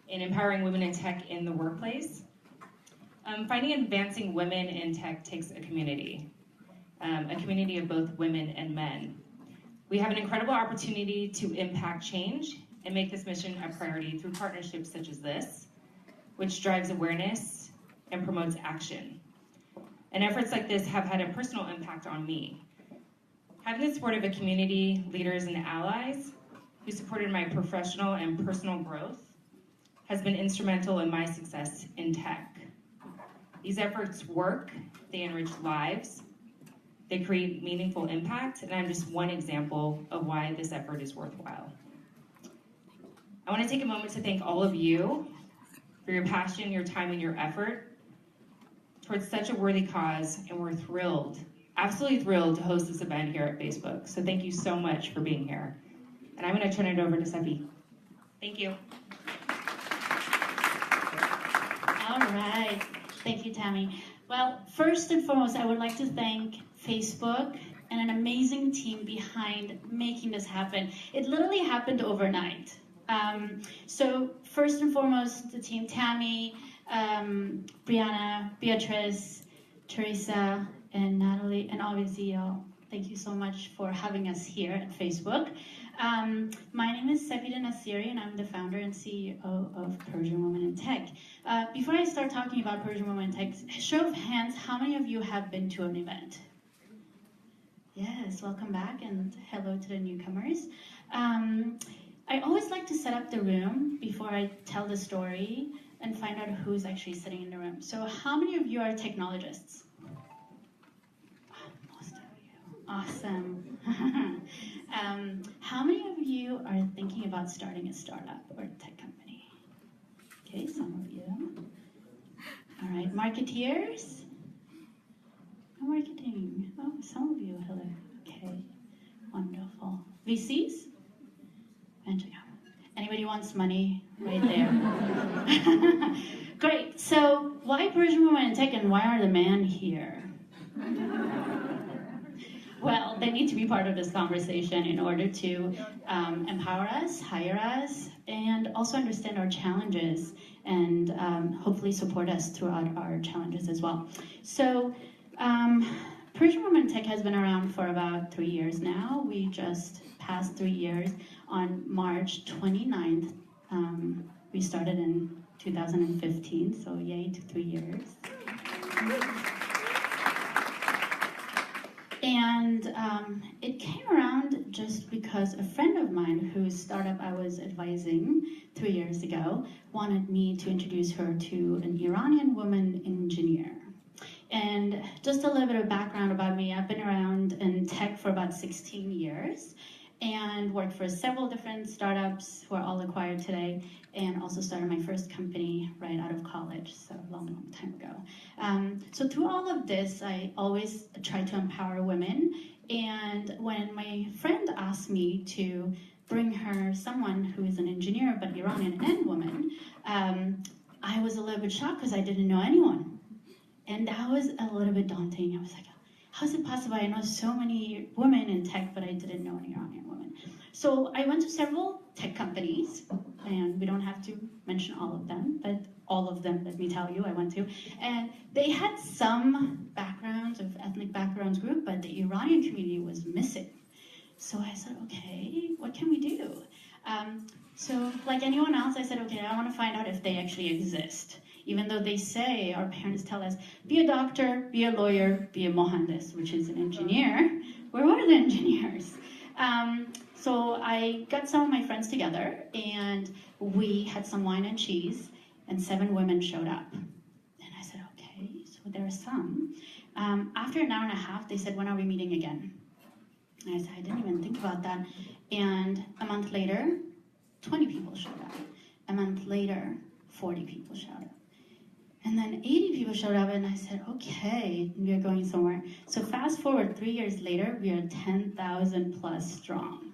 in empowering women in tech in the workplace. Finding and advancing women in tech takes a community of both women and men. We have an incredible opportunity to impact change and make this mission a priority through partnerships such as this, which drives awareness and promotes action. And efforts like this have had a personal impact on me. Having the support of a community, leaders, and allies who supported my professional and personal growth has been instrumental in my success in tech. These efforts work, they enrich lives, they create meaningful impact, and I'm just one example of why this effort is worthwhile. I want to take a moment to thank all of you for your passion, your time, and your effort towards such a worthy cause, and we're thrilled, absolutely thrilled to host this event here at Facebook. So thank you so much for being here. And I'm going to turn it over to Sepideh. Thank you. All right. Thank you, Tammy. Well, first and foremost, I would like to thank Facebook and an amazing team behind making this happen. It literally happened overnight. So first and foremost, the team, Tammy, Brianna, Beatrice, Teresa, and Natalie, and obviously y'all. Thank you so much for having us here at Facebook. My name is Sepideh Nasiri, and I'm the founder and CEO of Persian Women in Tech. Before I start talking about Persian Women in Tech, show of hands, how many of you have been to an event? Yes, welcome back, and hello to the newcomers. I always like to set up the room before I tell the story and find out who's actually sitting in the room. So how many of you are technologists? Most of you. Awesome. How many of you are thinking about starting a startup or a tech company? Okay, some of you. All right, marketeers? No marketing. Oh, some of you, hello. Okay, wonderful. VCs? Venture capital. Anybody wants money? Right there. Great, so why Persian Women in Tech and why are the men here? Well, they need to be part of this conversation in order to empower us, hire us, and also understand our challenges and hopefully support us throughout our challenges as well. So Persian Women in Tech has been around for about 3 years now. We just passed 3 years on March 29th. We started in 2015, so yay to 3 years. And it came around just because a friend of mine whose startup I was advising 3 years ago wanted me to introduce her to an Iranian woman engineer. And just a little bit of background about me, I've been around in tech for about 16 years and worked for several different startups who are all acquired today, and also started my first company right out of college, so a long, long time ago. So through all of this, I always try to empower women, and when my friend asked me to bring her someone who is an engineer, but Iranian and woman, I was a little bit shocked because I didn't know anyone. And that was a little bit daunting. I was like, how is it possible? I know so many women in tech, but I didn't know an Iranian woman. So I went to several tech companies, and we don't have to mention all of them, but all of them, let me tell you, I went to. And they had some backgrounds of ethnic backgrounds group, but the Iranian community was missing. So I said, okay, what can we do? So like anyone else, I said, okay, I want to find out if they actually exist. Even though they say, our parents tell us, be a doctor, be a lawyer, be a mohandes, which is an engineer. Where were the engineers? So I got some of my friends together, and we had some wine and cheese, and 7 women showed up. And I said, okay, so there are some. After an hour and a half, they said, when are we meeting again? And I said, I didn't even think about that. And a month later, 20 people showed up. A month later, 40 people showed up. And then 80 people showed up, and I said, okay, we are going somewhere. So fast forward 3 years later, we are 10,000 plus strong.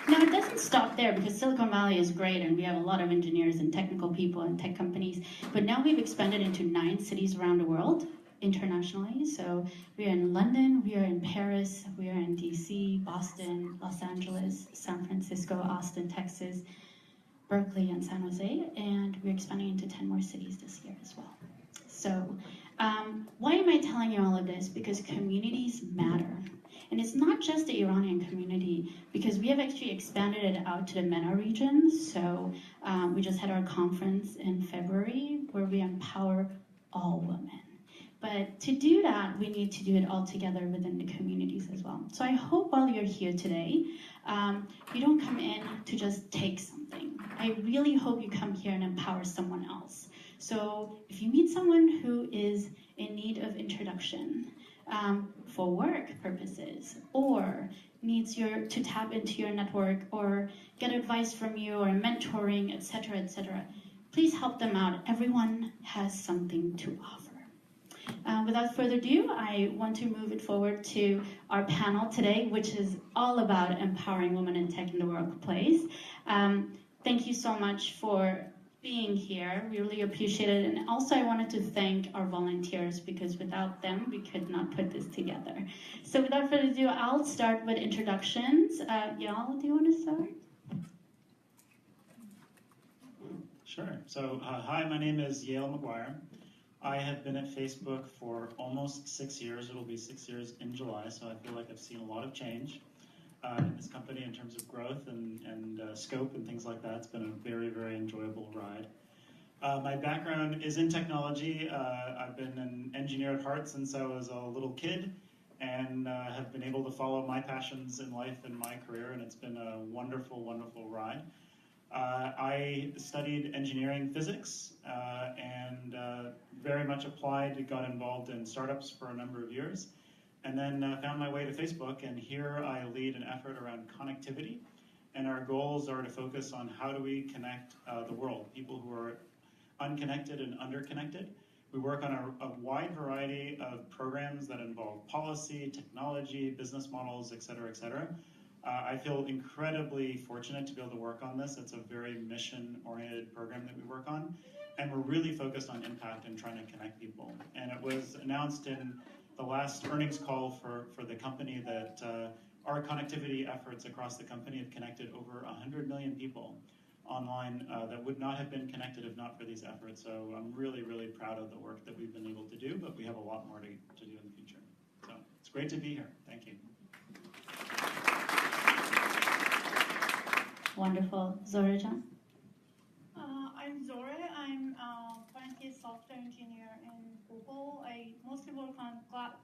Now, it doesn't stop there, because Silicon Valley is great, and we have a lot of engineers and technical people and tech companies. But now we've expanded into 9 cities around the world, internationally. So we are in London, we are in Paris, we are in DC, Boston, Los Angeles, San Francisco, Austin, Texas, Berkeley, and San Jose, and we're expanding into 10 more cities this year as well. So why am I telling you all of this? Because communities matter. And it's not just the Iranian community, because we have actually expanded it out to the MENA region. So we just had our conference in February where we empower all women. But to do that, we need to do it all together within the communities as well. So I hope while you're here today, you don't come in to just take something. I really hope you come here and empower someone else. So if you meet someone who is in need of introduction for work purposes, or needs to tap into your network, or get advice from you, or mentoring, etc., please help them out. Everyone has something to offer. Without further ado, I want to move it forward to our panel today, which is all about empowering women in tech in the workplace. Thank you so much for being here. We really appreciate it. And also I wanted to thank our volunteers, because without them, we could not put this together. So without further ado, I'll start with introductions. Yael, do you want to start? Sure. So hi, my name is Yael McGuire. I have been at Facebook for almost 6 years. It'll be 6 years in July, so I feel like I've seen a lot of change in this company in terms of growth and scope and things like that. It's been a very, very enjoyable ride. My background is in technology. I've been an engineer at heart since I was a little kid, and have been able to follow my passions in life and my career, and it's been a wonderful, wonderful ride. I studied engineering physics and very much applied, got involved in startups for a number of years, and then found my way to Facebook, and here I lead an effort around connectivity, and our goals are to focus on how do we connect the world, people who are unconnected and underconnected. We work on a wide variety of programs that involve policy, technology, business models, et cetera, et cetera. I feel incredibly fortunate to be able to work on this. It's a very mission-oriented program that we work on, and we're really focused on impact and trying to connect people. And it was announced in the last earnings call for the company that our connectivity efforts across the company have connected over 100 million people online that would not have been connected if not for these efforts. So I'm really, really proud of the work that we've been able to do, but we have a lot more to do in the future. So it's great to be here. Thank you. Wonderful. Zohreh? I'm Zohreh. I'm currently a software engineer in Google. I mostly work on cloud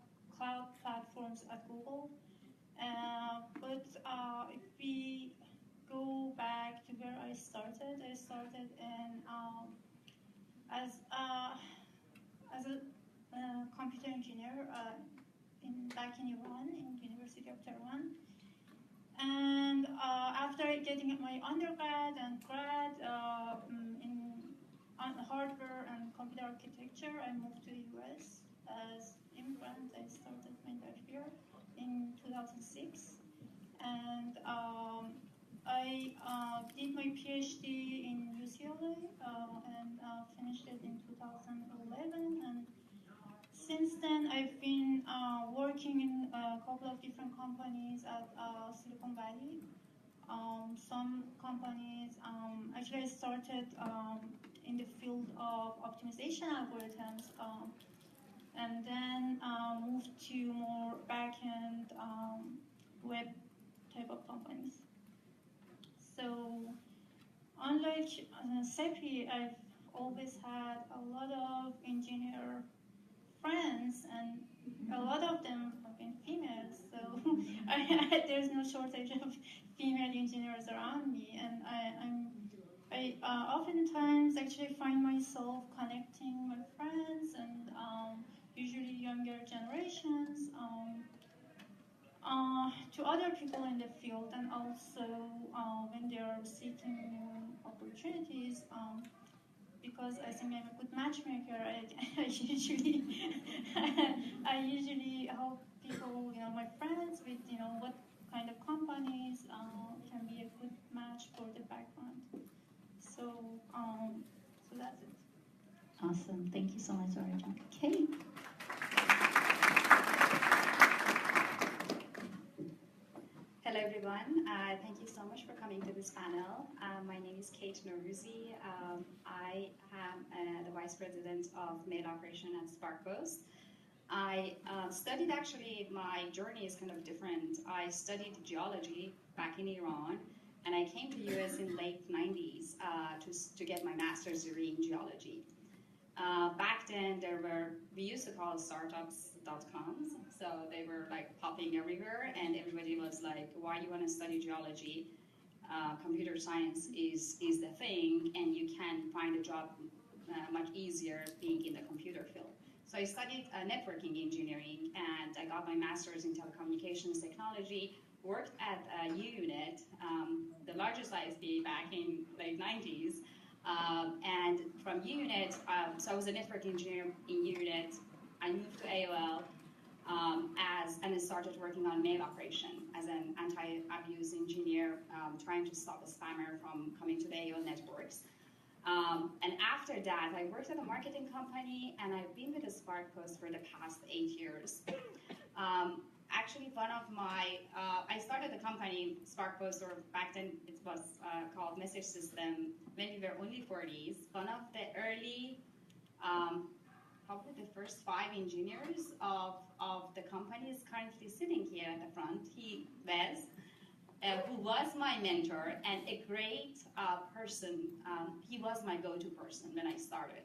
platforms at Google. But if we go back to where I started in as a computer engineer back in Iran, in University of Tehran. And after getting my undergrad and grad on hardware and computer architecture, I moved to the US as immigrant. I started my life here in 2006. And I did my PhD in UCLA and finished it in 2011. And since then, I've been working in a couple of different companies at Silicon Valley. Some companies, actually I started in the field of optimization algorithms, and then moved to more back-end web type of companies. So unlike Sepideh, I've always had a lot of engineer friends, and a lot of them have been females, so there's no shortage of female engineers around me, and I oftentimes actually find myself connecting my friends and usually younger generations to other people in the field, and also when they are seeking new opportunities. Because I think I'm a good matchmaker, I usually help people, my friends with, what kind of companies can be a good match for the background. So that's it. Awesome. Thank you so much, Zohreh. Okay. this panel. My name is Kate Noruzi. I am the Vice President of Mail Operation at SparkPost. I studied, actually, my journey is kind of different. I studied geology back in Iran, and I came to US in late 90s to get my master's degree in geology. Back then, we used to call startups.coms, so they were like popping everywhere, and everybody was like, why do you want to study geology? Computer science is the thing, and you can find a job much easier being in the computer field. So I studied networking engineering, and I got my master's in telecommunications technology, worked at UUnit, the largest ISP back in late 90s, and from UUnit, so I was a network engineer in UUnit. I moved to AOL and I started working on mail operation as an anti-abuse engineer, trying to stop a spammer from coming to the AOL networks. And after that, I worked at a marketing company, and I've been with SparkPost for the past 8 years. Actually, one of my, I started the company, SparkPost, or back then it was called Message System, when we were only 40s. One of the early, probably the first 5 engineers of the company is currently sitting here at the front. He was, who was my mentor and a great person. He was my go-to person when I started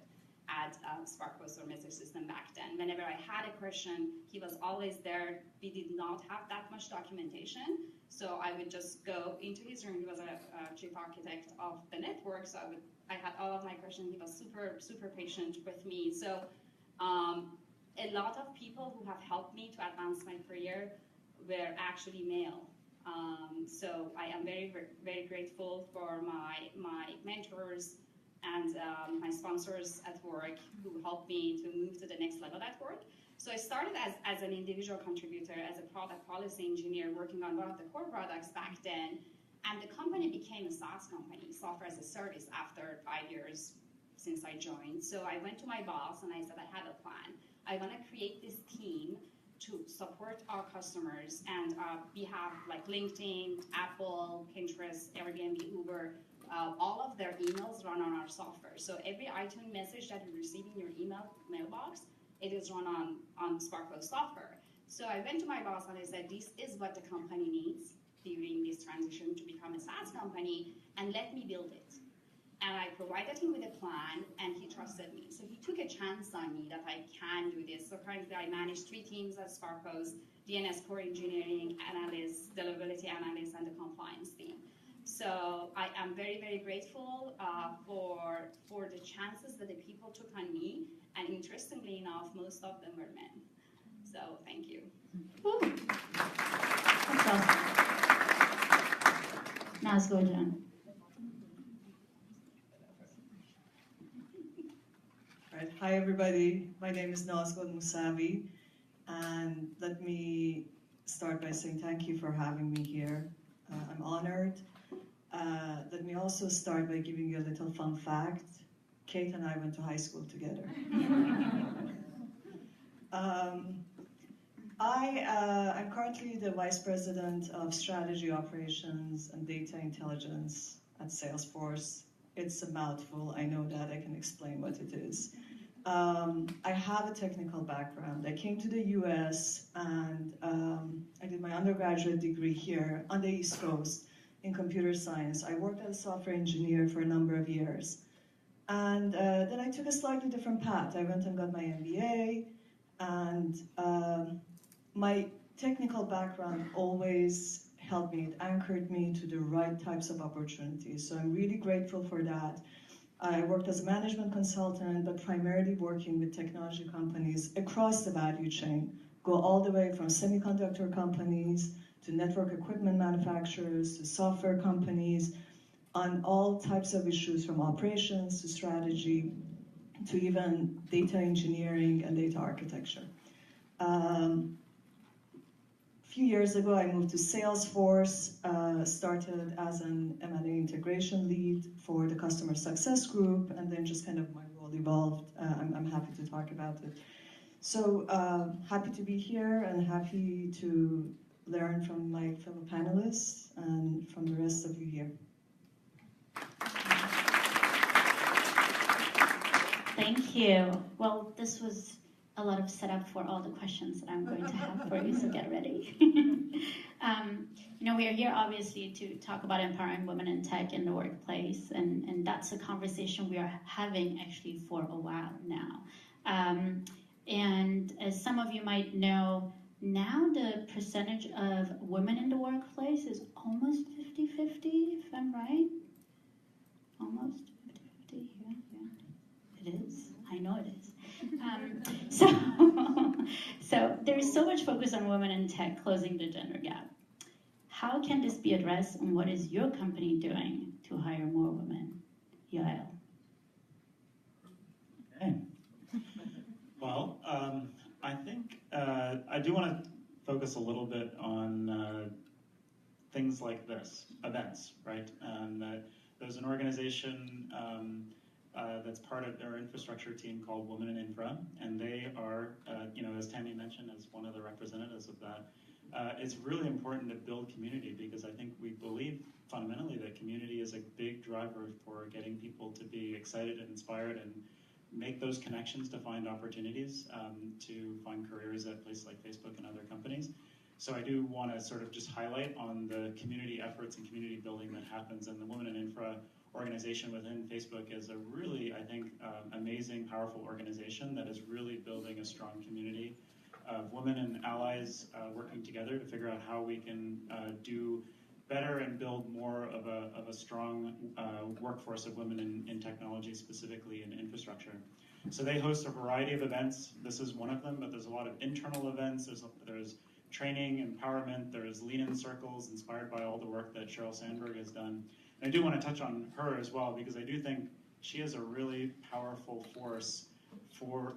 at SparkPost or Message System back then. Whenever I had a question, he was always there. We did not have that much documentation, so I would just go into his room. He was a chief architect of the network, so I had all of my questions. He was super, super patient with me. So a lot of people who have helped me to advance my career were actually male. So I am very, very grateful for my mentors and my sponsors at work who helped me to move to the next level at work. So I started as an individual contributor, as a product policy engineer, working on one of the core products back then, and the company became a SaaS company, software as a service, after 5 years since I joined. So I went to my boss and I said, I have a plan. I want to create this team to support our customers, and we have like LinkedIn, Apple, Pinterest, Airbnb, Uber, all of their emails run on our software. So every iTunes message that you receive in your mailbox, it is run on SparkPost software. So I went to my boss and I said, this is what the company needs during this transition to become a SaaS company, and let me build it. And I provided him with a plan, and he trusted me. So he took a chance on me that I can do this. So currently I manage 3 teams at SparkPost: DNS core engineering, analysts, deliverability analysts, and the compliance team. So I am very, very grateful for the chances that the people took on me, and interestingly enough, most of them were men. So thank you. Woo. That's awesome. Nazgol John. Right. Hi, everybody. My name is Nazgol Moussavi, and let me start by saying thank you for having me here. I'm honored. Let me also start by giving you a little fun fact. Kate and I went to high school together. I'm currently the Vice President of Strategy Operations and Data Intelligence at Salesforce. It's a mouthful, I know that, I can explain what it is. I have a technical background. I came to the US and I did my undergraduate degree here on the East Coast in computer science. I worked as a software engineer for a number of years. And then I took a slightly different path. I went and got my MBA, and my technical background always helped me. It anchored me to the right types of opportunities. So I'm really grateful for that. I worked as a management consultant, but primarily working with technology companies across the value chain, go all the way from semiconductor companies to network equipment manufacturers to software companies on all types of issues, from operations to strategy to even data engineering and data architecture. A few years ago, I moved to Salesforce, started as an M&A integration lead for the customer success group, and then just kind of my role evolved. I'm happy to talk about it. So happy to be here and happy to learn from my fellow panelists and from the rest of you here. Thank you. Well, this was a lot of setup for all the questions that I'm going to have for you, so get ready. We are here obviously to talk about empowering women in tech in the workplace, and that's a conversation we are having actually for a while now. And as some of you might know, now the percentage of women in the workplace is almost 50-50, if I'm right. Almost 50-50, yeah. It is. I know it is. So there is so much focus on women in tech closing the gender gap. How can this be addressed, and what is your company doing to hire more women? Yael. Okay. Well, I think I do want to focus a little bit on things like this, events, right? There's an organization that's part of their infrastructure team called Women in Infra, and they are, as Tammy mentioned, as one of the representatives of that, it's really important to build community, because I think we believe fundamentally that community is a big driver for getting people to be excited and inspired and make those connections to find opportunities, to find careers at places like Facebook and other companies. So I do want to sort of just highlight on the community efforts and community building that happens, and the Women in Infra organization within Facebook is a really, I think, amazing, powerful organization that is really building a strong community of women and allies working together to figure out how we can do better and build more of a strong workforce of women in technology, specifically in infrastructure. So they host a variety of events. This is one of them, but there's a lot of internal events. There's training, empowerment, there's lean-in circles inspired by all the work that Sheryl Sandberg has done. And I do want to touch on her as well, because I do think she is a really powerful force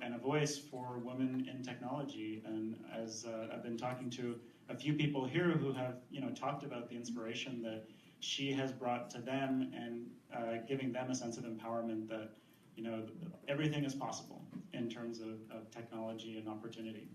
and a voice for women in technology. And as I've been talking to a few people here who have talked about the inspiration that she has brought to them, and giving them a sense of empowerment that everything is possible in terms of technology and opportunity.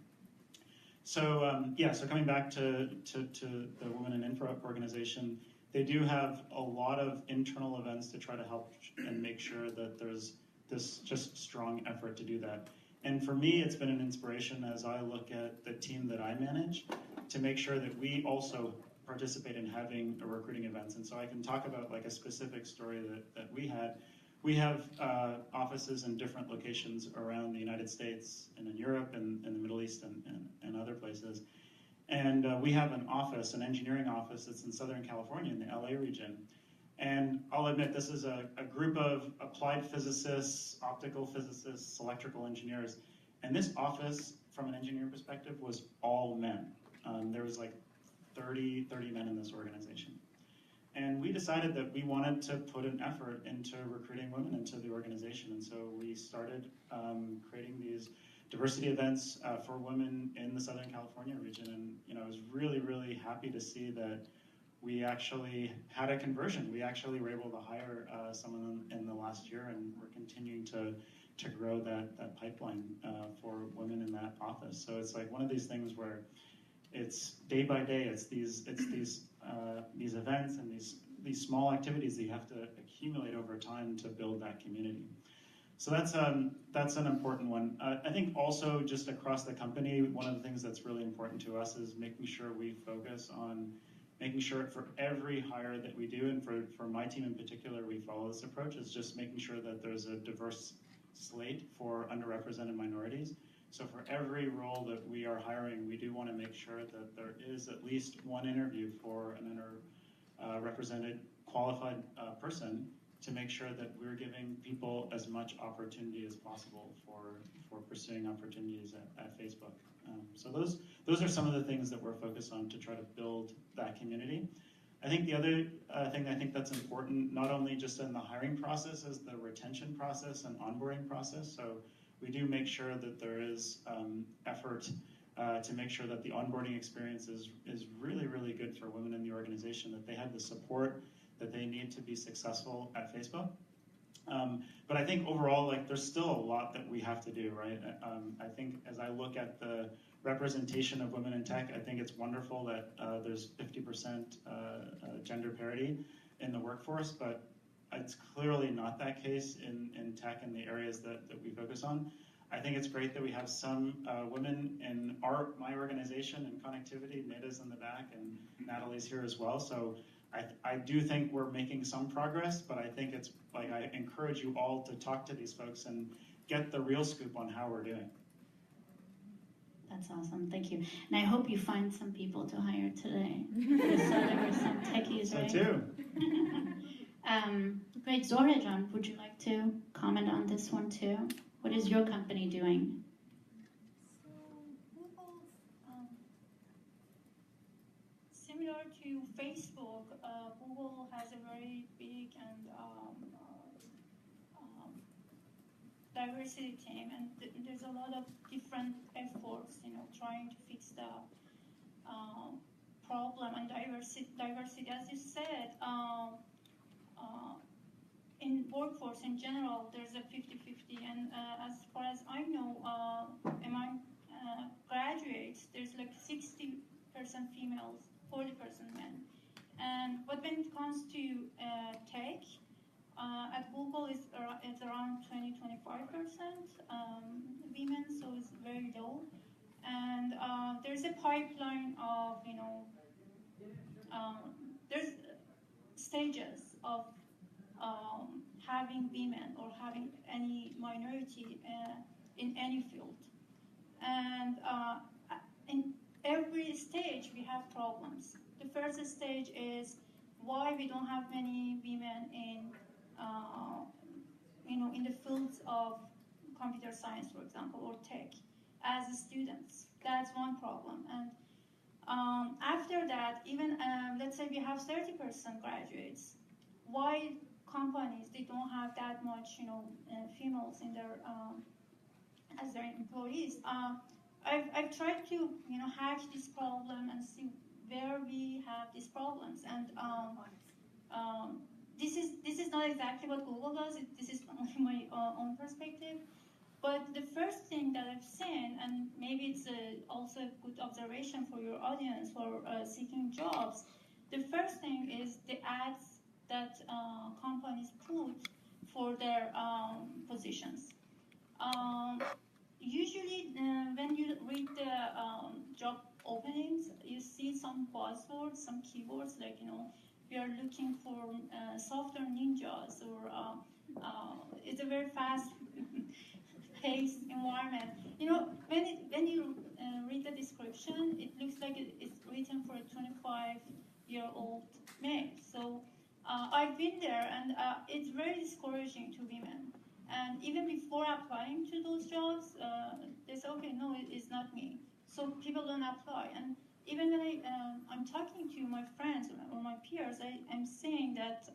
So so coming back to the Women in Infra organization, they do have a lot of internal events to try to help and make sure that there's this just strong effort to do that. And for me, it's been an inspiration as I look at the team that I manage to make sure that we also participate in having recruiting events. And so I can talk about like a specific story that we had. We have offices in different locations around the United States and in Europe and in the Middle East and other places. And we have an office, an engineering office that's in Southern California in the LA region. And I'll admit, this is a group of applied physicists, optical physicists, electrical engineers. And this office, from an engineering perspective, was all men. There was like 30 men in this organization. And we decided that we wanted to put an effort into recruiting women into the organization. And so we started creating these diversity events for women in the Southern California region. And I was really, really happy to see that we actually had a conversion. We actually were able to hire someone in the last year, and we're continuing to grow that pipeline for women in that office. So it's like one of these things where it's day by day. It's these events and these small activities that you have to accumulate over time to build that community. So that's an important one. I think also just across the company, one of the things that's really important to us is making sure we focus on making sure for every hire that we do, and for my team in particular, we follow this approach, is just making sure that there's a diverse slate for underrepresented minorities. So for every role that we are hiring, we do want to make sure that there is at least one interview for an underrepresented qualified person, to make sure that we're giving people as much opportunity as possible for pursuing opportunities at Facebook. So those are some of the things that we're focused on to try to build that community. I think the other thing I think that's important, not only just in the hiring process, is the retention process and onboarding process. So we do make sure that there is effort to make sure that the onboarding experience is really, really good for women in the organization, that they have the support that they need to be successful at Facebook. But I think overall, like, there's still a lot that we have to do, right? I think as I look at the representation of women in tech, I think it's wonderful that there's 50% gender parity in the workforce, but it's clearly not that case in tech and the areas that we focus on. I think it's great that we have some women in my organization in connectivity. Nada's in the back, and Natalie's here as well. So I do think we're making some progress, but I think it's like I encourage you all to talk to these folks and get the real scoop on how we're doing. That's awesome, thank you. And I hope you find some people to hire today. So there were some techies, right? So too. Great, Zohreh, John, would you like to comment on this one too? What is your company doing? So Google, similar to Facebook, Google has a very big and diversity team, and there's a lot of different efforts, trying to fix the problem and diversity. As you said, in workforce in general, there's a 50-50, and as far as I know, among graduates, there's like 60% females, 40% men. But when it comes to tech, at Google it's around 20-25% women, so it's very low. And there's a pipeline of, there's stages of having women or having any minority in any field. And in every stage we have problems. The first stage is why we don't have many women in in the fields of computer science, for example, or tech as students. That's one problem. And after that, even let's say we have 30% graduates, why companies they don't have that much females in their as their employees? I've tried to hack this problem and see where we have these problems, and this is not exactly what Google does. This is only my own perspective. But the first thing that I've seen, and maybe it's also a good observation for your audience for seeking jobs, the first thing is the ads that companies put for their positions. Usually, when you read the job openings, you see some buzzwords, some keywords like, we are looking for software ninjas, or it's a very fast-paced environment. When you read the description, it looks like it's written for a 25-year-old male. So I've been there, and it's very discouraging to women. And even before applying to those jobs, they say, okay, no, it's not me. So people don't apply. And even when I'm talking to my friends or my peers, I'm saying that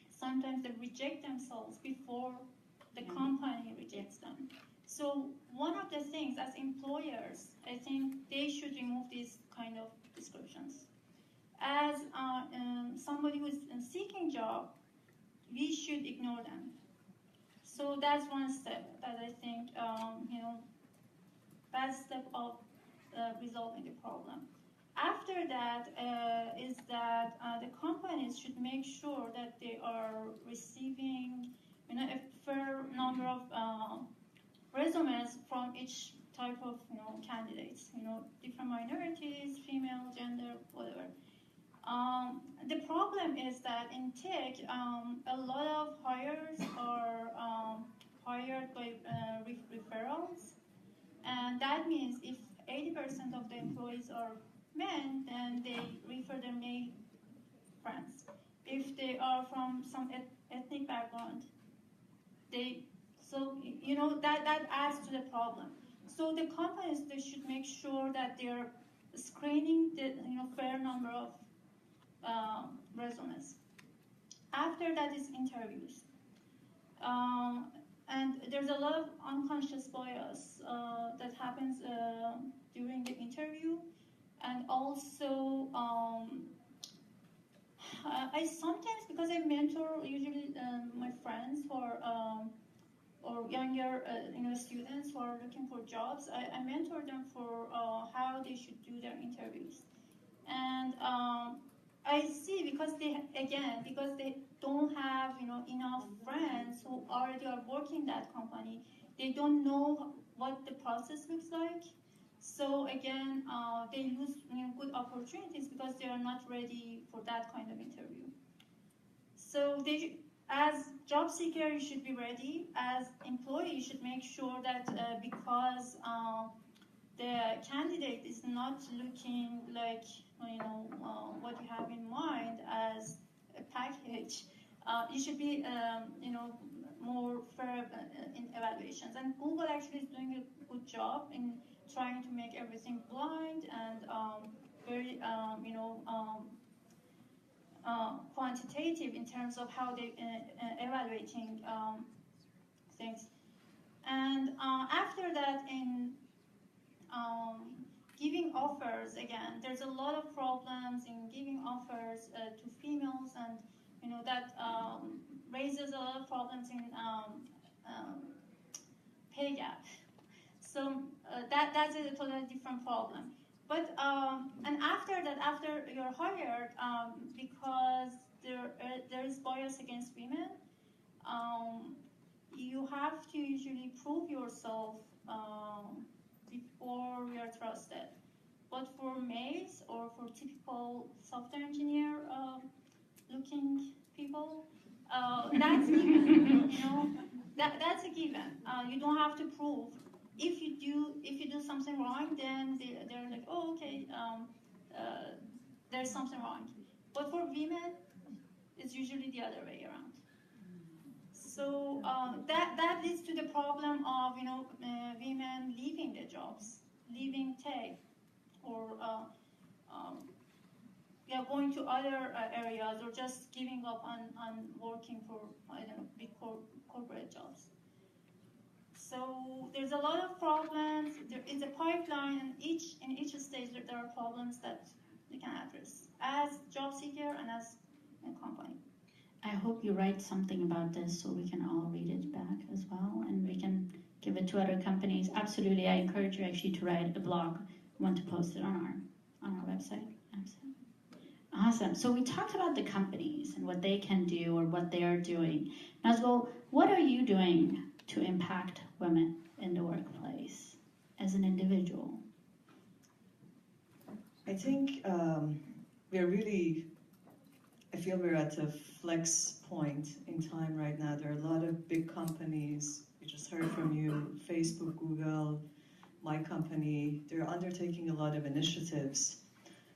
sometimes they reject themselves before the company rejects them. So one of the things as employers, I think they should remove these kind of descriptions. As somebody who's seeking job, we should ignore them. So that's one step that I think, best step of resolving the problem. After that is that the companies should make sure that they are receiving, a fair number of resumes from each type of, candidates, different minorities, female, gender, whatever. The problem is that in tech, a lot of hires are hired by referrals, and that means if 80% of the employees are men, then they refer their male friends. If they are from some ethnic background, that adds to the problem. So the companies, they should make sure that they're screening the fair number of resumes. After that is interviews. And there's a lot of unconscious bias that happens during the interview. And also, I sometimes, because I mentor usually my friends or younger students who are looking for jobs, I mentor them for how they should do their interviews. And I see, because they don't have enough friends who already are working that company. They don't know what the process looks like. So again, they lose good opportunities because they are not ready for that kind of interview. So as job seeker, you should be ready. As employee, you should make sure that because the candidate is not looking like what you have in mind as a package. You should be more fair in evaluations. And Google actually is doing a good job in trying to make everything blind and very quantitative in terms of how they evaluating things. And after that, in giving offers, again, there's a lot of problems in giving offers to females, and that raises a lot of problems in pay gap. So that's a totally different problem. But and after that, after you're hired, because there is bias against women, you have to usually prove yourself before you're trusted. But for males or for typical software engineer looking people, that's given. That's a given. You don't have to prove. If you do something wrong, then they're like, oh, okay, there's something wrong. But for women, it's usually the other way around. So that leads to the problem of women leaving the jobs, leaving tech, or going to other areas, or just giving up on working for big corporate jobs. So there's a lot of problems. There is a pipeline, and in each stage there are problems that we can address as job seeker and as a company. I hope you write something about this so we can all read it back as well, and we can give it to other companies. Absolutely, I encourage you actually to write a blog. I want to post it on our website. Absolutely. Awesome. So we talked about the companies and what they can do or what they are doing. Nazgol, what are you doing to impact women in the workplace as an individual? I think I feel we're at a flex point in time right now. There are a lot of big companies. We just heard from you, Facebook, Google, my company. They're undertaking a lot of initiatives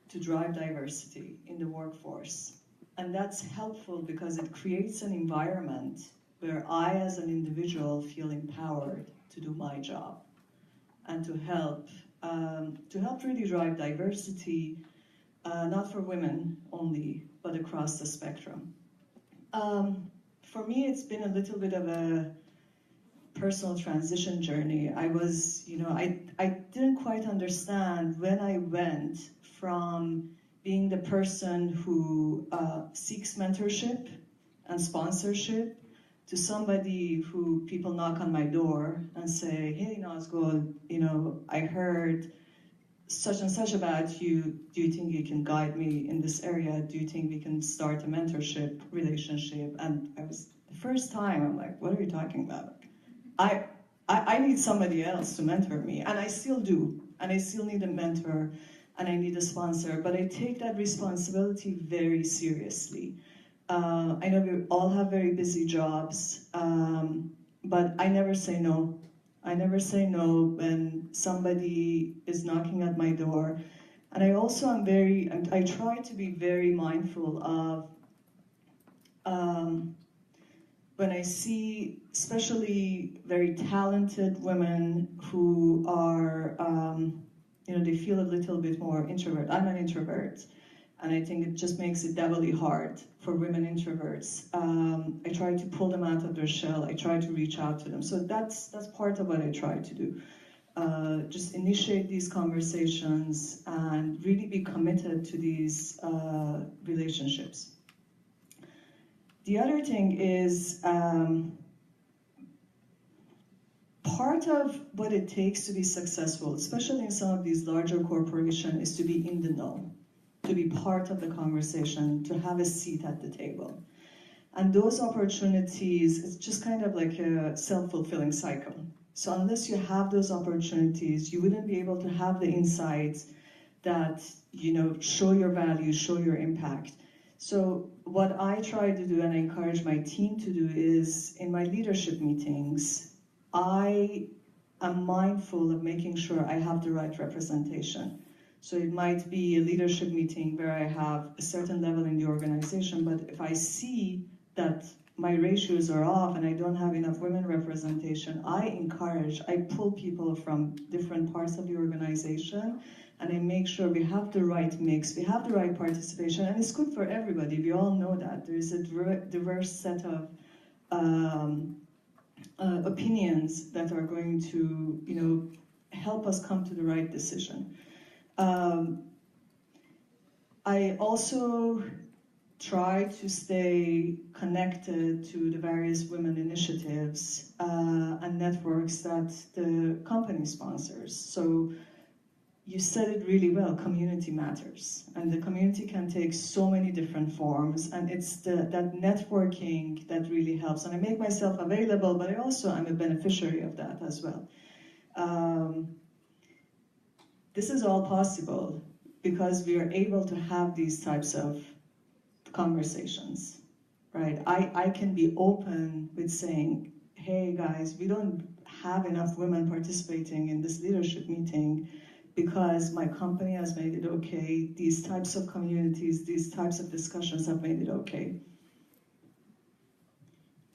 to drive diversity in the workforce. And that's helpful because it creates an environment where I, as an individual, feel empowered to do my job and to help really drive diversity, not for women only, but across the spectrum. For me, it's been a little bit of a personal transition journey. I was, I didn't quite understand when I went from being the person who seeks mentorship and sponsorship to somebody who people knock on my door and say, hey, Nazgol, I heard such and such about you. Do you think you can guide me in this area? Do you think we can start a mentorship relationship? And I was, the first time, I'm like, what are you talking about? I need somebody else to mentor me, and I still do. And I still need a mentor, and I need a sponsor, but I take that responsibility very seriously. I know we all have very busy jobs, but I never say no. I never say no when somebody is knocking at my door. And I also I try to be very mindful of when I see especially very talented women who are, they feel a little bit more introvert. I'm an introvert, and I think it just makes it doubly hard for women introverts. I try to pull them out of their shell. I try to reach out to them. So that's part of what I try to do. Just initiate these conversations and really be committed to these relationships. The other thing is, part of what it takes to be successful, especially in some of these larger corporations, is to be in the know. to be part of the conversation, to have a seat at the table. And those opportunities, it's just kind of like a self-fulfilling cycle. So unless you have those opportunities, you wouldn't be able to have the insights that, show your value, show your impact. So what I try to do, and I encourage my team to do, is in my leadership meetings, I am mindful of making sure I have the right representation. So it might be a leadership meeting where I have a certain level in the organization, but if I see that my ratios are off and I don't have enough women representation, I pull people from different parts of the organization, and I make sure we have the right mix, we have the right participation, and it's good for everybody. We all know that. There is a diverse set of opinions that are going to, help us come to the right decision. I also try to stay connected to the various women initiatives and networks that the company sponsors. So you said it really well, community matters. And the community can take so many different forms, and it's that networking that really helps. And I make myself available, but I'm a beneficiary of that as well. This is all possible because we are able to have these types of conversations, right? I can be open with saying, hey guys, we don't have enough women participating in this leadership meeting because my company has made it okay. These types of communities, these types of discussions have made it okay.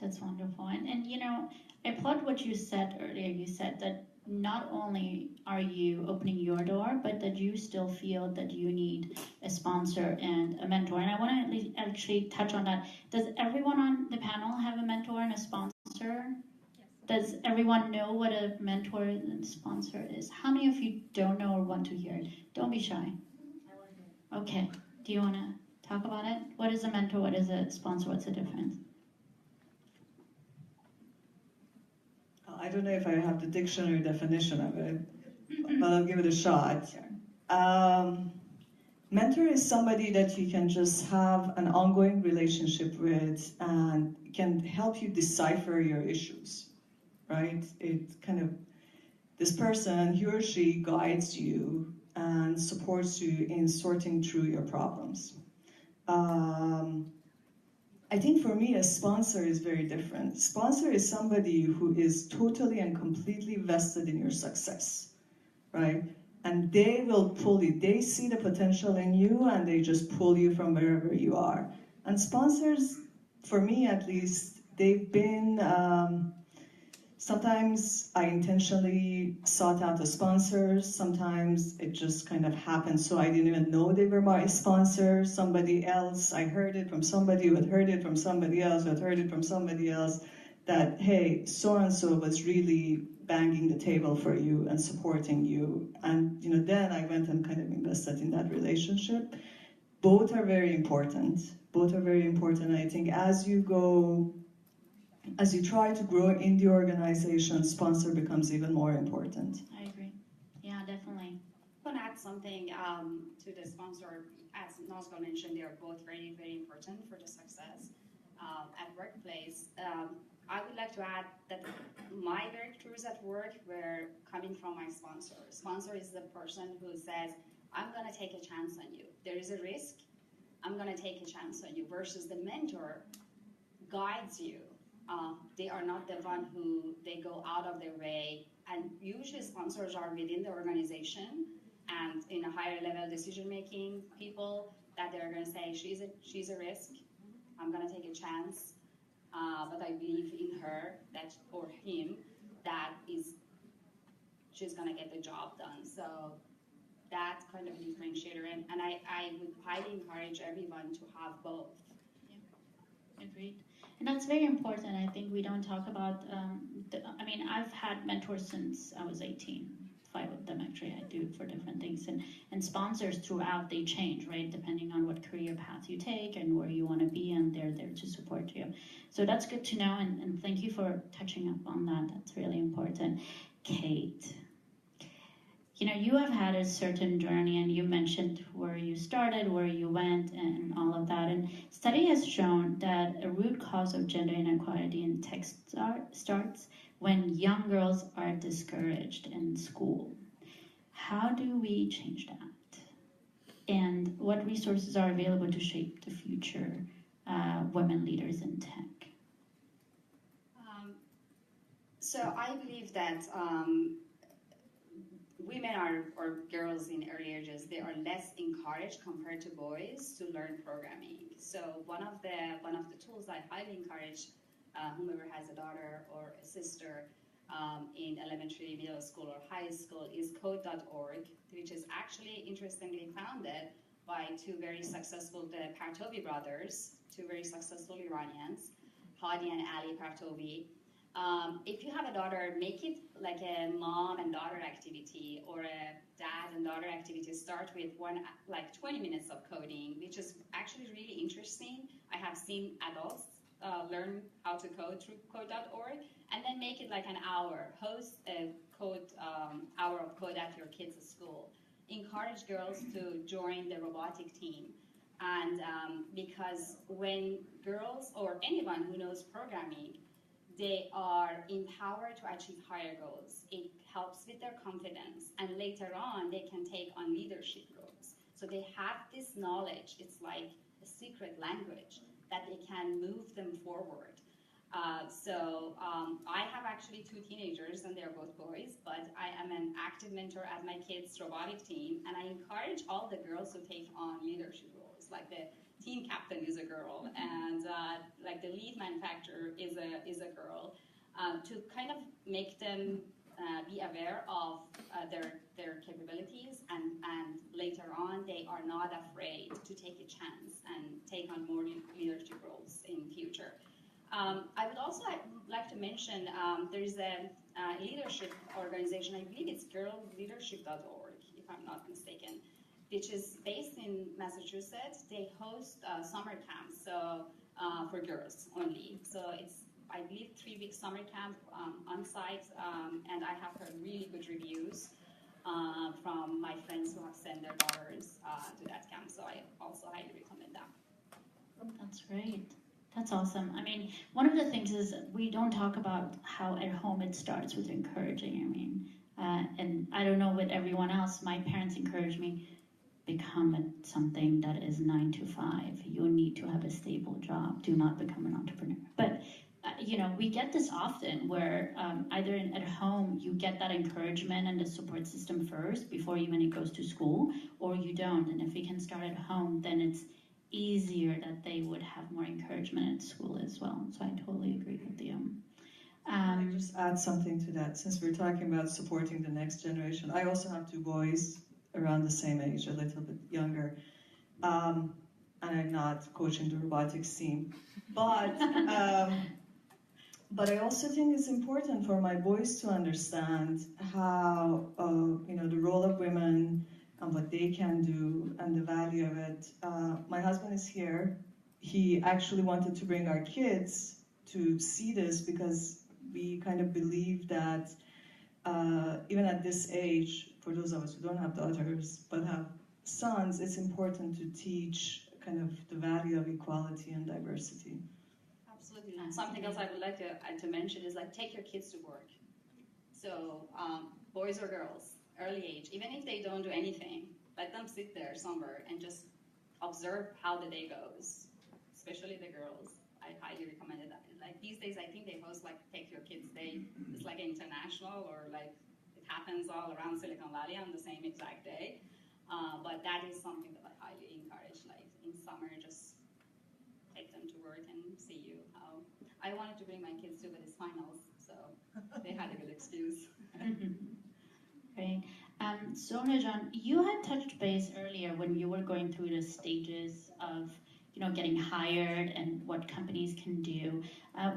That's wonderful. And I applaud what you said earlier. You said that not only are you opening your door, but that you still feel that you need a sponsor and a mentor. And I want to actually touch on that. Does everyone on the panel have a mentor and a sponsor? Yes. Does everyone know what a mentor and sponsor is? How many of you don't know or want to hear it? Don't be shy. I want to hear it. Okay. Do you want to talk about it? What is a mentor? What is a sponsor? What's the difference? I don't know if I have the dictionary definition of it, but I'll give it a shot. Sure. Mentor is somebody that you can just have an ongoing relationship with and can help you decipher your issues, right? It kind of, this person, he or she guides you and supports you in sorting through your problems. I think for me, a sponsor is very different. Sponsor is somebody who is totally and completely vested in your success, right? And they will pull you. They see the potential in you and they just pull you from wherever you are. And sponsors, for me at least, they've been, sometimes I intentionally sought out the sponsors. Sometimes it just kind of happened so I didn't even know they were my sponsor. Somebody else, I heard it from somebody who had heard it from somebody else who had heard it from somebody else that, hey, so-and-so was really banging the table for you and supporting you. And then I went and kind of invested in that relationship. Both are very important. Both are very important. I think as you try to grow in the organization, sponsor becomes even more important. I agree. Yeah, definitely. I want to add something to the sponsor. As Nazgol mentioned, they are both very, very important for the success at workplace. I would like to add that my breakthroughs at work were coming from my sponsor. Sponsor is the person who says, I'm going to take a chance on you. There is a risk. I'm going to take a chance on you. Versus the mentor guides you. They are not the one who they go out of their way, and usually sponsors are within the organization and in a higher level decision-making people that they're going to say, she's a risk, I'm going to take a chance, but I believe in her or him that she's going to get the job done. So that's kind of a differentiator, and I would highly encourage everyone to have both. Yeah, agreed. And that's very important. I think we don't talk about, I've had mentors since I was 18. 5 of them actually I do for different things. And sponsors throughout, they change, right? Depending on what career path you take and where you want to be, and they're there to support you. So that's good to know, and thank you for touching up on that. That's really important. Kate, you have had a certain journey, and you mentioned where you started, where you went, and all of that. And study has shown that a root cause of gender inequality in tech starts when young girls are discouraged in school. How do we change that? And what resources are available to shape the future women leaders in tech? So I believe that women or girls in early ages, they are less encouraged compared to boys to learn programming. So one of the tools I highly encourage whomever has a daughter or a sister in elementary, middle school, or high school is code.org, which is actually interestingly founded by two very successful, the Partovi brothers, two very successful Iranians, Hadi and Ali Partovi. If you have a daughter, make it like a mom and daughter activity or a dad and daughter activity. Start with 20 minutes of coding, which is actually really interesting. I have seen adults learn how to code through code.org, and then make it like an hour. Host a hour of code at your kids' school. Encourage girls to join the robotic team. And because when girls or anyone who knows programming, they are empowered to achieve higher goals. It helps with their confidence, and later on they can take on leadership roles. So they have this knowledge. It's like a secret language that they can move them forward. I have actually two teenagers, and they're both boys, but I am an active mentor at my kids' robotic team, and I encourage all the girls to take on leadership roles. Like the team captain is a girl, and like the lead manufacturer is a girl, to kind of make them be aware of their capabilities, and later on they are not afraid to take a chance and take on more leadership roles in future. I would also like to mention there is a leadership organization, I believe it's girlleadership.org, if I'm not mistaken, which is based in Massachusetts. They host summer camps for girls only. So it's, I believe, 3-week summer camp on site, and I have heard really good reviews from my friends who have sent their daughters to that camp. So I also highly recommend that. That's great. That's awesome. I mean, one of the things is we don't talk about how at home it starts with encouraging. I mean, and I don't know with everyone else, my parents encouraged me, become something that is 9 to 5. You need to have a stable job. Do not become an entrepreneur. But, we get this often where either at home you get that encouragement and the support system first before even it goes to school, or you don't. And if we can start at home, then it's easier that they would have more encouragement at school as well. So I totally agree with you. Can I just add something to that? Since we're talking about supporting the next generation, I also have 2 boys around the same age, a little bit younger, and I'm not coaching the robotics team. But I also think it's important for my boys to understand how the role of women and what they can do and the value of it. My husband is here. He actually wanted to bring our kids to see this because we kind of believe that even at this age, for those of us who don't have daughters but have sons, it's important to teach kind of the value of equality and diversity. Absolutely. Something else I would like to mention is like take your kids to work. So boys or girls, early age, even if they don't do anything, let them sit there somewhere and just observe how the day goes, especially the girls. I highly recommend it. Like these days, I think they host like Take Your Kids Day. It's like international, or like it happens all around Silicon Valley on the same exact day. But that is something that I highly encourage. Like in summer, just take them to work and see how. I wanted to bring my kids too, but it's finals, so they had a good excuse. Great. Zohreh, you had touched base earlier when you were going through the stages of getting hired and what companies can do.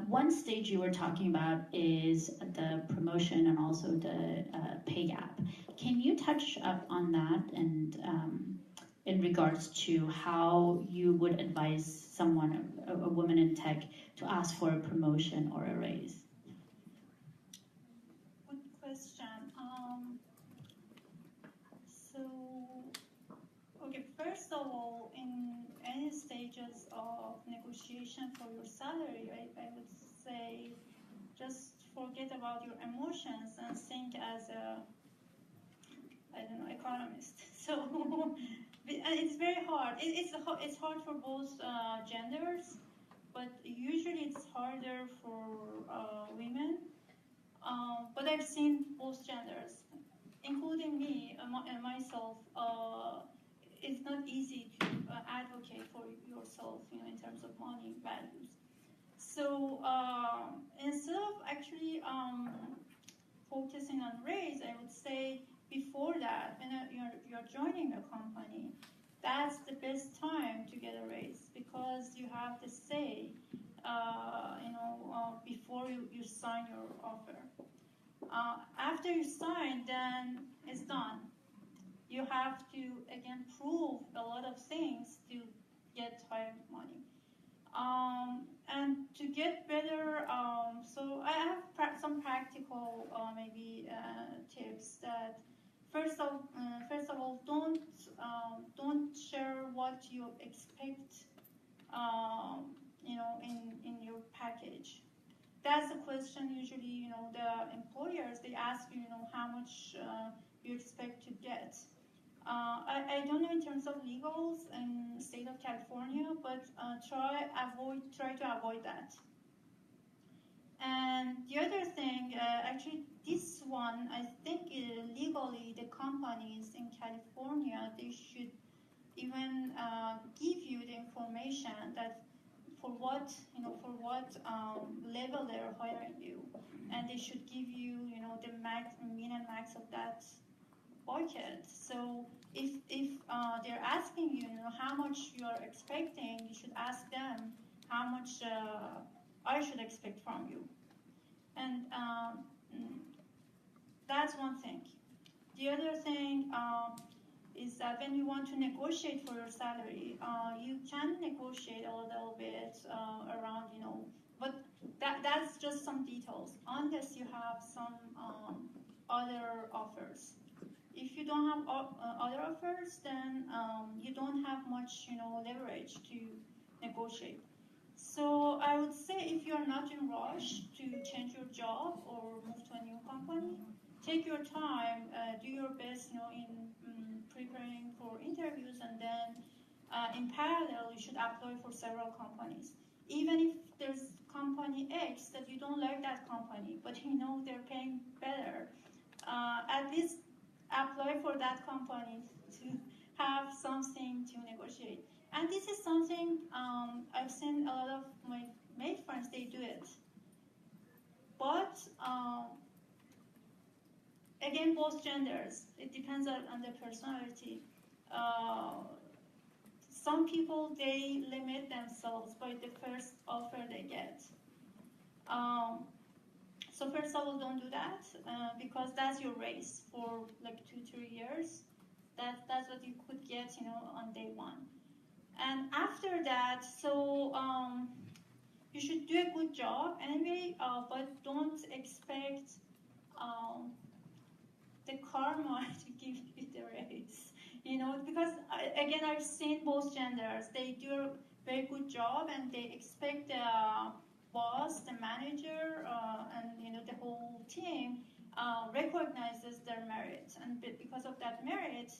One stage you were talking about is the promotion and also the pay gap. Can you touch up on that and in regards to how you would advise someone, a woman in tech, to ask for a promotion or a raise? Good question. of all, in any stages of negotiation for your salary, I would say just forget about your emotions and think as a, I don't know, economist. So it's very hard. It's hard for both genders, but usually it's harder for women. But I've seen both genders, including me and myself. It's not easy to advocate for yourself, in terms of money values. So instead of actually focusing on race, I would say before that, when you're joining a company, that's the best time to get a raise because you have the say, before you sign your offer. After you sign, then it's done. You have to, again, prove a lot of things to get higher money. And to get better, so I have some practical maybe tips that first of all, don't share what you expect, in your package. That's the question usually, the employers, they ask you, how much you expect to get. I don't know in terms of legals in the state of California, but try to avoid that. And the other thing, actually this one, I think legally the companies in California, they should even give you the information that for what level they're hiring you, and they should give you, the min and max of that bucket. So if they're asking you, how much you are expecting, you should ask them how much I should expect from you. And that's one thing. The other thing is that when you want to negotiate for your salary, you can negotiate a little bit around, but that's just some details, unless you have some other offers. If you don't have other offers, then you don't have much, leverage to negotiate. So I would say if you're not in rush to change your job or move to a new company, take your time, do your best, in preparing for interviews, and then in parallel, you should apply for several companies. Even if there's company X that you don't like that company, but they're paying better, at least apply for that company to have something to negotiate. And this is something I've seen a lot of my male friends, they do it. But again, both genders, it depends on the personality. Some people, they limit themselves by the first offer they get. So first of all, don't do that because that's your race for like 2-3 years. That's what you could get, on day one. And after that, so you should do a good job anyway, but don't expect the karma to give you the raise. Because again, I've seen both genders. They do a very good job, and they expect the boss, the manager, and the whole team recognizes their merit, and because of that merit,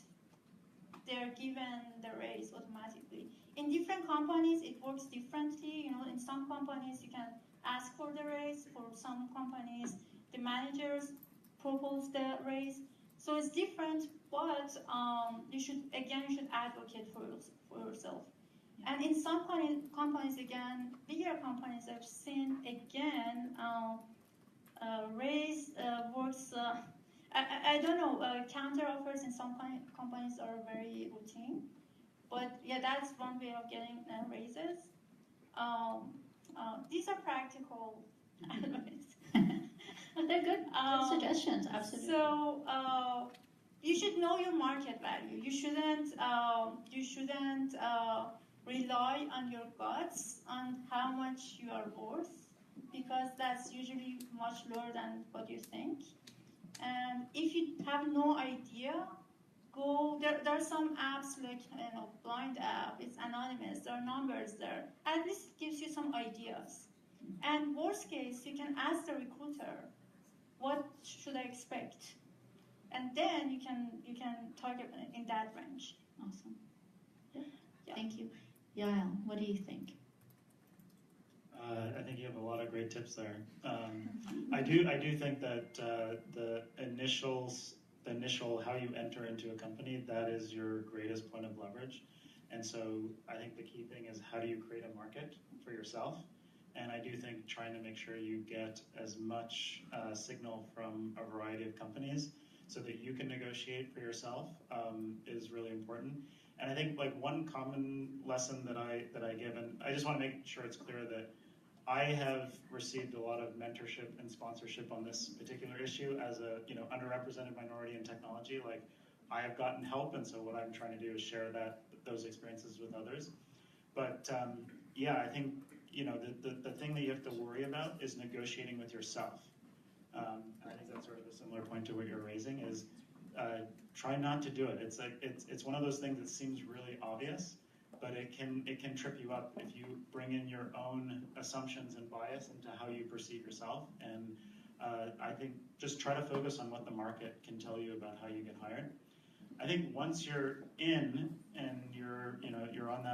they're given the raise automatically. In different companies, it works differently. In some companies, you can ask for the raise. For some companies, the managers propose the raise. So it's different, but you should advocate for yourself. And in some companies, again, bigger companies, I've seen, again, raise works, I don't know, counter offers in some companies are very routine. But yeah, that's one way of getting raises. These are practical advice. They're good suggestions, absolutely. So you should know your market value. You shouldn't rely on your guts on how much you are worth, because that's usually much lower than what you think. And if you have no idea go. There are some apps like Blind app. It's anonymous. There are numbers there. At least it gives you some ideas. And worst case, you can ask the recruiter, what should I expect? And then you can target in that range. Awesome. Yeah. Thank you. Yael, what do you think? I think you have a lot of great tips there. I do think that the initial how you enter into a company, that is your greatest point of leverage. And so I think the key thing is, how do you create a market for yourself? And I do think trying to make sure you get as much signal from a variety of companies so that you can negotiate for yourself is really important. And I think like one common lesson that I give, and I just want to make sure it's clear that I have received a lot of mentorship and sponsorship on this particular issue as a underrepresented minority in technology. Like, I have gotten help, and so what I'm trying to do is share those experiences with others. But I think the thing that you have to worry about is negotiating with yourself. And I think that's sort of a similar point to what you're raising is try not to do it. It's one of those things that seems really obvious, but it can trip you up if you bring in your own assumptions and bias into how you perceive yourself. And I think just try to focus on what the market can tell you about how you get hired. I think once you're in and you're on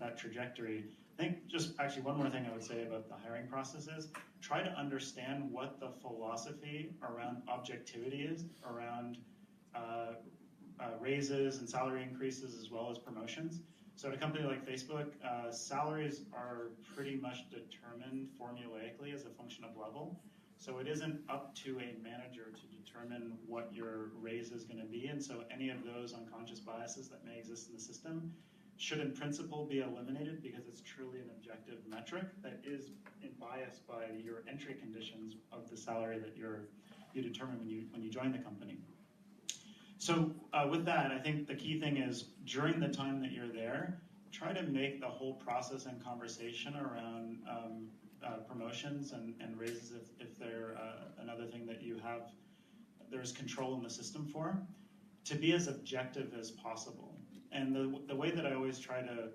that trajectory, I think just actually one more thing I would say about the hiring process is try to understand what the philosophy around objectivity is around raises and salary increases as well as promotions. So at a company like Facebook, salaries are pretty much determined formulaically as a function of level. So it isn't up to a manager to determine what your raise is going to be. And so any of those unconscious biases that may exist in the system should in principle be eliminated, because it's truly an objective metric that is biased by your entry conditions of the salary that you determine when you join the company. So with that, I think the key thing is during the time that you're there, try to make the whole process and conversation around promotions and raises, if they're another thing that there's control in the system for, to be as objective as possible. And the way that I always try to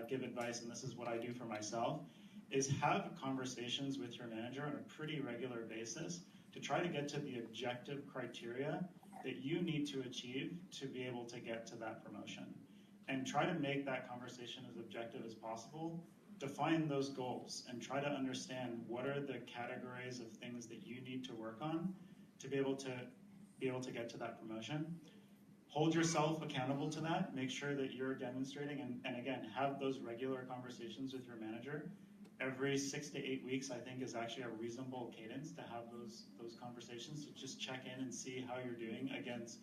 give advice, and this is what I do for myself, is have conversations with your manager on a pretty regular basis to try to get to the objective criteria that you need to achieve to be able to get to that promotion. And try to make that conversation as objective as possible. Define those goals and try to understand what are the categories of things that you need to work on to be able to get to that promotion. Hold yourself accountable to that. Make sure that you're demonstrating, and again, have those regular conversations with your manager. Every 6 to 8 weeks, I think, is actually a reasonable cadence to have those conversations, to just check in and see how you're doing against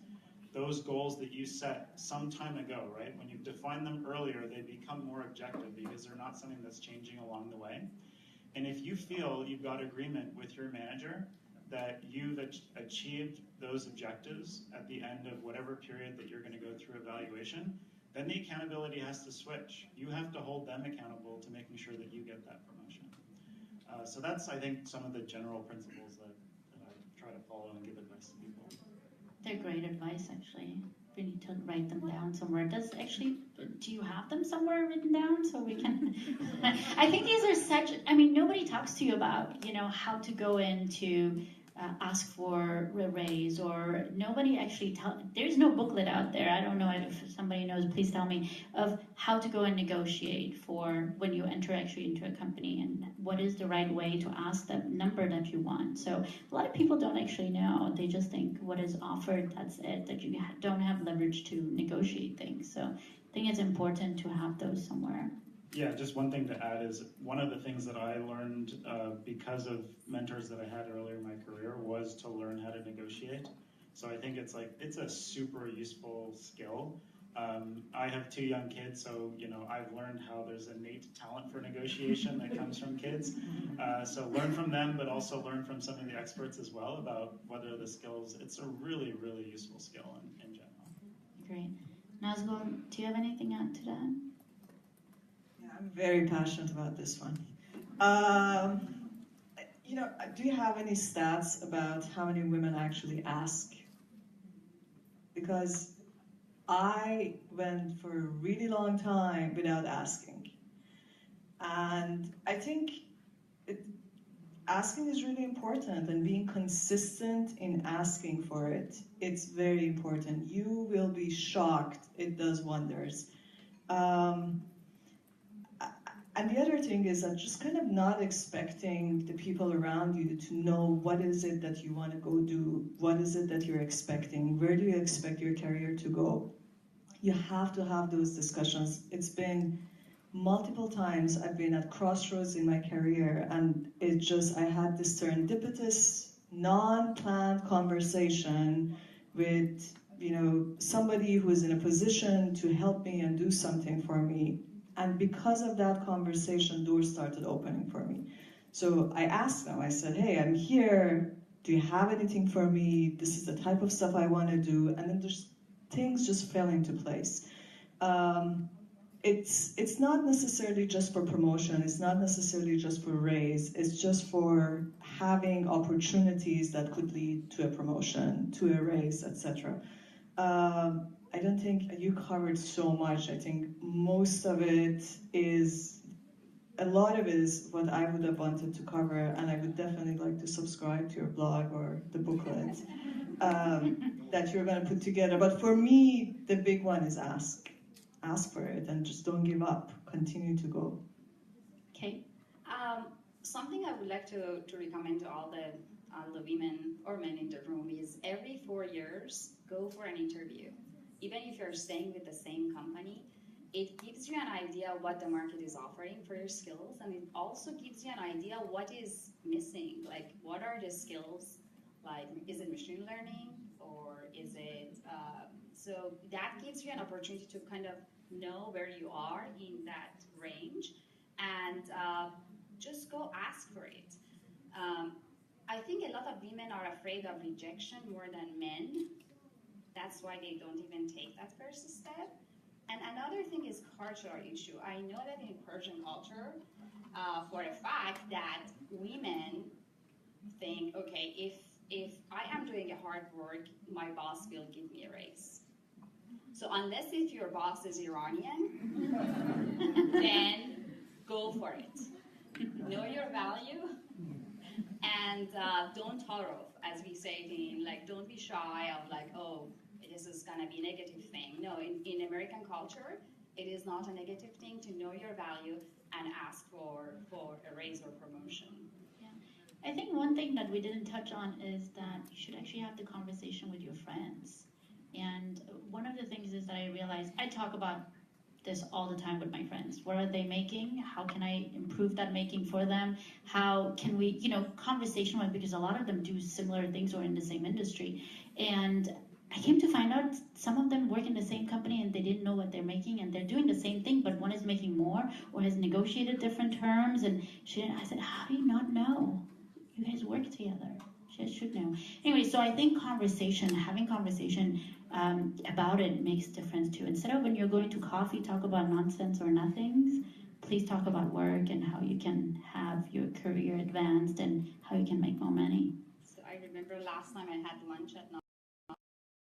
those goals that you set some time ago, right? When you define them earlier, they become more objective because they're not something that's changing along the way. And if you feel you've got agreement with your manager that you've achieved those objectives at the end of whatever period that you're going to go through evaluation, then the accountability has to switch. You have to hold them accountable to making sure that you get that promotion. So that's, I think, some of the general principles that I try to follow and give advice to people. They're great advice, actually. We need to write them down somewhere. Do you have them somewhere written down so we can? I think these are nobody talks to you about, how to go into ask for a raise, or nobody actually there's no booklet out there. I don't know if somebody knows, please tell me, of how to go and negotiate for when you enter actually into a company, and what is the right way to ask the number that you want. So a lot of people don't actually know. They just think what is offered, that's it, that you don't have leverage to negotiate things. So I think it's important to have those somewhere. Yeah, just one thing to add is one of the things that I learned because of mentors that I had earlier in my career was to learn how to negotiate. So I think it's a super useful skill. I have 2 young kids, so I've learned how there's innate talent for negotiation that comes from kids. So learn from them, but also learn from some of the experts as well about what are the skills. It's a really, really useful skill in general. Great. Nazgol, do you have anything to add to that? I'm very passionate about this one. Do you have any stats about how many women actually ask because I went for a really long time without asking. And I think asking is really important, and being consistent in asking for it, it's very important. You will be shocked. It does wonders. And the other thing is that just kind of not expecting the people around you to know what is it that you want to go do, what is it that you're expecting, where do you expect your career to go. You have to have those discussions. It's been multiple times I've been at crossroads in my career, and I had this serendipitous, non-planned conversation with, somebody who is in a position to help me and do something for me. And because of that conversation, doors started opening for me. So I asked them, I said, hey, I'm here. Do you have anything for me? This is the type of stuff I want to do. And then things just fell into place. It's not necessarily just for promotion. It's not necessarily just for raise. It's just for having opportunities that could lead to a promotion, to a raise, etc. I don't think you covered so much. I think most of it is, a lot of it is what I would have wanted to cover, and I would definitely like to subscribe to your blog or the booklet that you're going to put together. But for me, the big one is ask. Ask for it and just don't give up. Continue to go. Okay. Something I would like to recommend to all the women or men in the room is every 4 years, go for an interview. Even if you're staying with the same company, it gives you an idea what the market is offering for your skills, and it also gives you an idea what is missing. Like, what are the skills? Like, is it machine learning, or is it, so that gives you an opportunity to kind of know where you are in that range, and just go ask for it. I think a lot of women are afraid of rejection more than men. That's why they don't even take that first step. And another thing is cultural issue. I know that in Persian culture, for a fact that women think, okay, if I am doing a hard work, my boss will give me a raise. So unless if your boss is Iranian, then go for it. Know your value, and don't tolerate, as we say in, like, don't be shy of like, oh, this is gonna be a negative thing. No, in American culture, it is not a negative thing to know your value and ask for a raise or promotion. Yeah. I think one thing that we didn't touch on is that you should actually have the conversation with your friends. And one of the things is that I realized, I talk about this all the time with my friends. What are they making? How can I improve that making for them? How can we, conversation with, because a lot of them do similar things or in the same industry. And I came to find out some of them work in the same company and they didn't know what they're making, and they're doing the same thing, but one is making more or has negotiated different terms. And I said, how do you not know? You guys work together. You guys should know. Anyway, so I think having conversation about it makes difference too. Instead of when you're going to coffee, talk about nonsense or nothings, please talk about work and how you can have your career advanced and how you can make more money. So I remember last time I had lunch at Nazgol,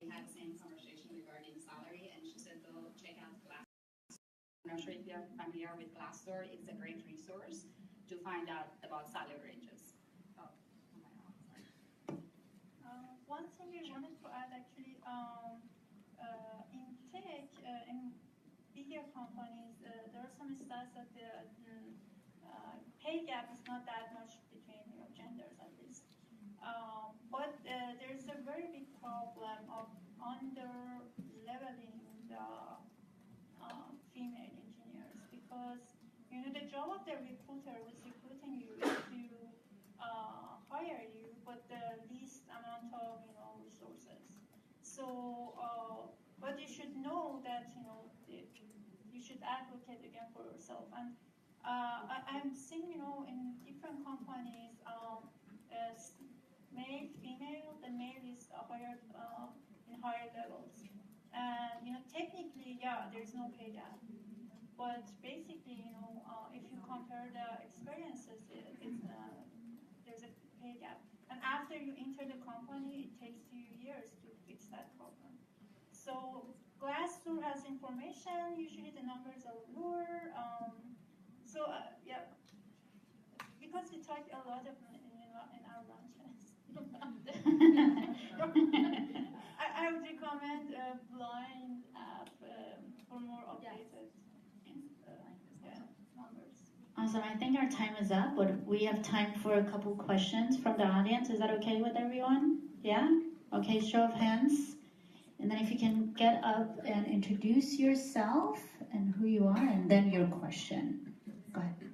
we had the same conversation regarding salary, and she said, go check out Glassdoor. I'm not sure if you're familiar with Glassdoor. It's a great resource to find out about salary ranges. One thing I wanted to add, actually, in tech, in bigger companies, there are some stats that the pay gap is not that much between genders, at least. But there's a very big problem of under-leveling the female engineers, because the job of the recruiter was recruiting you to hire you, but the least amount of resources. So, but you should know that you should advocate again for yourself. And I'm seeing in different companies, male, female. The male is hired in higher levels, and technically, yeah, there's no pay gap. But basically, if you compare the experiences, there's a pay gap. And after you enter the company, it takes you years to fix that problem. So Glassdoor has information. Usually the numbers are lower. Yeah, because we talk a lot of in our lunches. I would recommend a blind app for more updated numbers. Awesome. I think our time is up, but we have time for a couple questions from the audience. Is that okay with everyone? Yeah? Okay, show of hands. And then if you can get up and introduce yourself and who you are, and then your question. Go ahead.